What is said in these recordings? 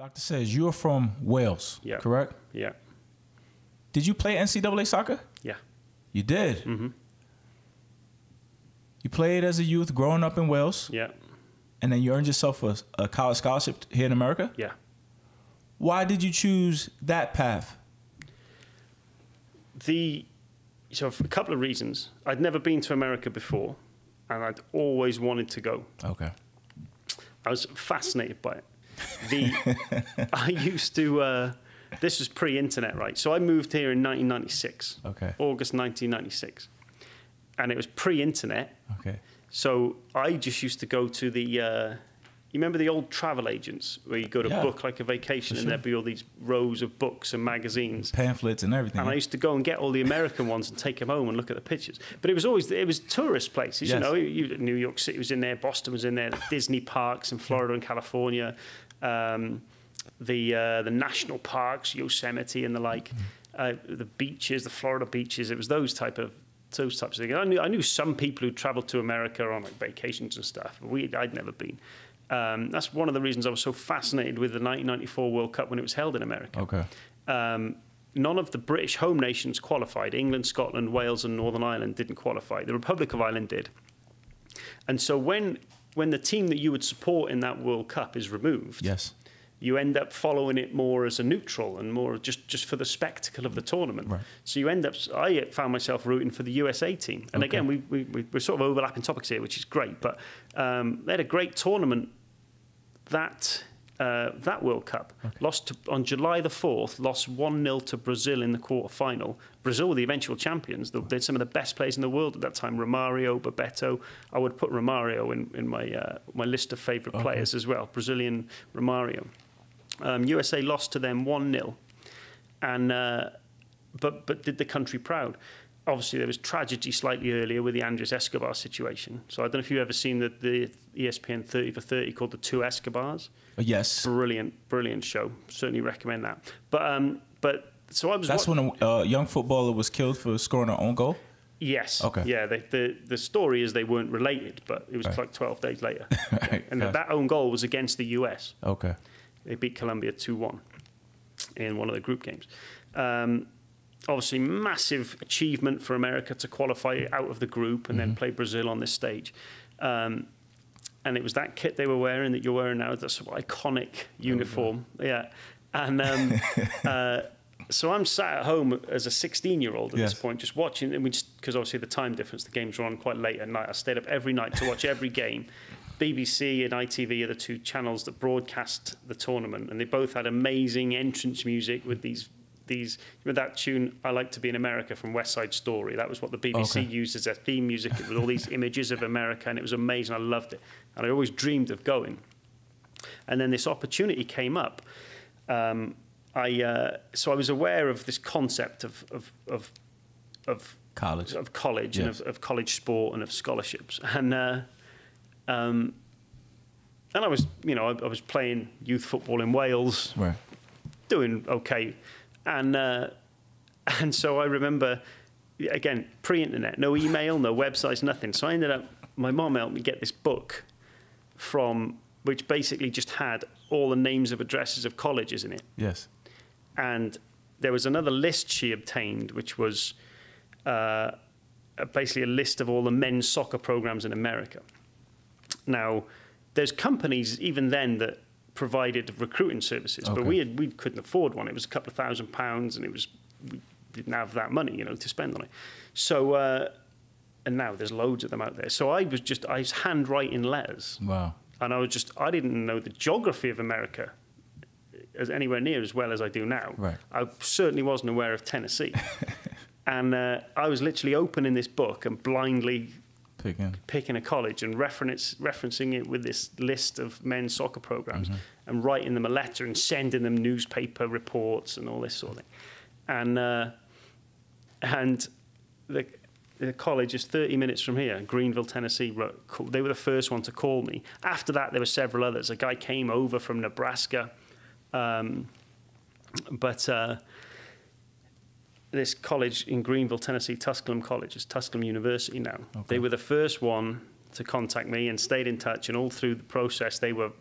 Doctor says you're from Wales, correct? Yeah. Did you play NCAA soccer? Yeah. You did? Mm-hmm. You played as a youth growing up in Wales? Yeah. And then you earned yourself a college scholarship here in America? Yeah. Why did you choose that path? So for a couple of reasons. I'd never been to America before, and I'd always wanted to go. Okay. I was fascinated by it. I used to, this was pre-internet, right? So I moved here in 1996. Okay. August 1996. And it was pre-internet. Okay. So I just used to go to the, you remember the old travel agents where you go to book like a vacation and there'd be all these rows of books and magazines. Pamphlets and everything. And I used to go and get all the American ones and take them home and look at the pictures. But it was tourist places, you know. New York City was in there, Boston was in there, the Disney parks in Florida and California, the national parks, Yosemite and the like, the beaches, the Florida beaches. It was those types of things. I knew some people who traveled to America on like vacations and stuff. But I'd never been. That's one of the reasons I was so fascinated with the 1994 World Cup when it was held in America. Okay. None of the British home nations qualified. England, Scotland, Wales, and Northern Ireland didn't qualify. The Republic of Ireland did. And so when the team that you would support in that World Cup is removed, you end up following it more as a neutral and more just for the spectacle of the tournament. Right. So I found myself rooting for the USA team. And again, we're sort of overlapping topics here, which is great. But they had a great tournament that World Cup. On July the 4th, lost 1-0 to Brazil in the quarterfinal. Brazil were the eventual champions. They had some of the best players in the world at that time. Romario, Bebeto. I would put Romario in my list of favourite players as well. Brazilian Romario. USA lost to them 1-0, and but did the country proud. Obviously, there was tragedy slightly earlier with the Andres Escobar situation. So I don't know if you've ever seen the ESPN 30 for 30 called The Two Escobars. Yes. Brilliant show. Certainly recommend that. But so I was. That's when a young footballer was killed for scoring an own goal? Yes. Okay. Yeah, the story is they weren't related, but it was like 12 days later. And that own goal was against the US. Okay. They beat Colombia 2-1 in one of the group games. Obviously, massive achievement for America to qualify out of the group and then play Brazil on this stage. And it was that kit they were wearing that you're wearing now, that sort of iconic uniform. Yeah. And so I'm sat at home as a 16-year-old at this point, just watching, because obviously the time difference, the games were on quite late at night. I stayed up every night to watch every game. BBC and ITV are the two channels that broadcast the tournament, and they both had amazing entrance music with these. With that tune, "I Like to Be in America" from West Side Story. That was what the BBC used as their theme music with all these images of America, and it was amazing. I loved it, and I always dreamed of going. And then this opportunity came up. So I was aware of this concept of college, and of college sport and of scholarships, and I was, I was playing youth football in Wales, doing okay, and so I remember, again, pre-internet, no email, no websites, nothing. So I ended up, my mom helped me get this book which basically just had all the names of addresses of colleges in it. Yes. And there was another list she obtained, which was basically a list of all the men's soccer programs in America. Now, there's companies even then that provided recruiting services, but we couldn't afford one. It was a couple of £1,000, and we didn't have that money, to spend on it. So, and now there's loads of them out there. So I was handwriting letters. Wow. And I didn't know the geography of America as anywhere near as well as I do now. Right. I certainly wasn't aware of Tennessee. And I was literally opening this book and blindly picking a college and referencing it with this list of men's soccer programs and writing them a letter and sending them newspaper reports and all this sort of thing. And the college is 30 minutes from here, Greenville, Tennessee. They were the first one to call me. After that, there were several others. A guy came over from Nebraska, this college in Greenville, Tennessee, Tusculum College, it's Tusculum University now. Okay. They were the first one to contact me and stayed in touch, and all through the process they were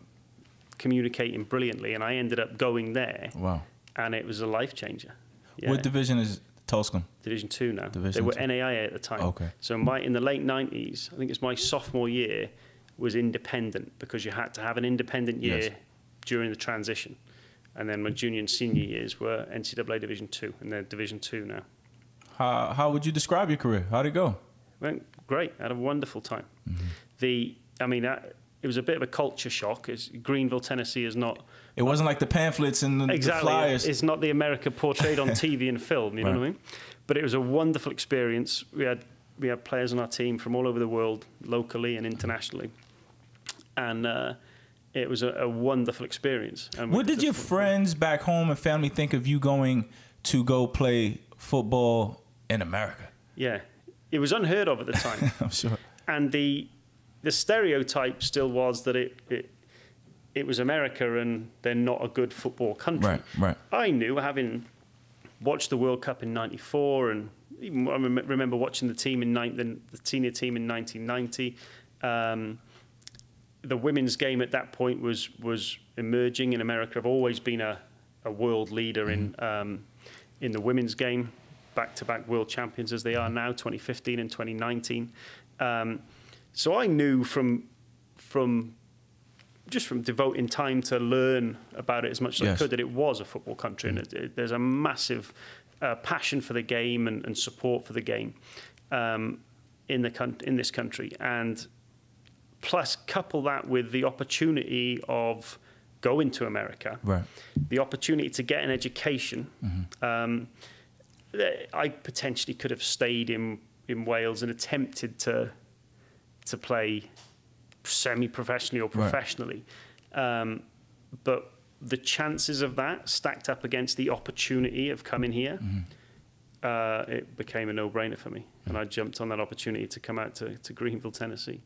communicating brilliantly, and I ended up going there. Wow. And it was a life changer. Yeah. What division is Tulscombe? Division 2 now. Division they were 2. NAIA at the time. Okay. So in the late 90s, I think it's my sophomore year, was independent, because you had to have an independent year Yes. during the transition. And then my junior and senior years were NCAA Division 2, and they're Division 2 now. How would you describe your career? How'd it go? Went great. I had a wonderful time. It was a bit of a culture shock. Greenville, Tennessee is not... It wasn't like the pamphlets and the flyers. It's not the America portrayed on TV and film, you know what I mean? But it was a wonderful experience. We had players on our team from all over the world, locally and internationally. And it was a wonderful experience. And what did your friends back home and family think of you going to go play football in America? Yeah. It was unheard of at the time. I'm sure. And the stereotype still was that it was America and they're not a good football country. Right. I knew, having watched the World Cup in '94, and even I remember watching the team the senior team in 1990. The women's game at that point was emerging in America. I've always been a world leader in the women's game, back-to-back world champions as they are now, 2015 and 2019. So I knew from devoting time to learn about it as much as I could, that it was a football country, and there's a massive passion for the game and support for the game in this country. And plus, couple that with the opportunity of going to America, the opportunity to get an education. I potentially could have stayed in Wales and attempted to play semi-professionally or professionally. But the chances of that stacked up against the opportunity of coming here, it became a no-brainer for me. And I jumped on that opportunity to come out to Greenville, Tennessee.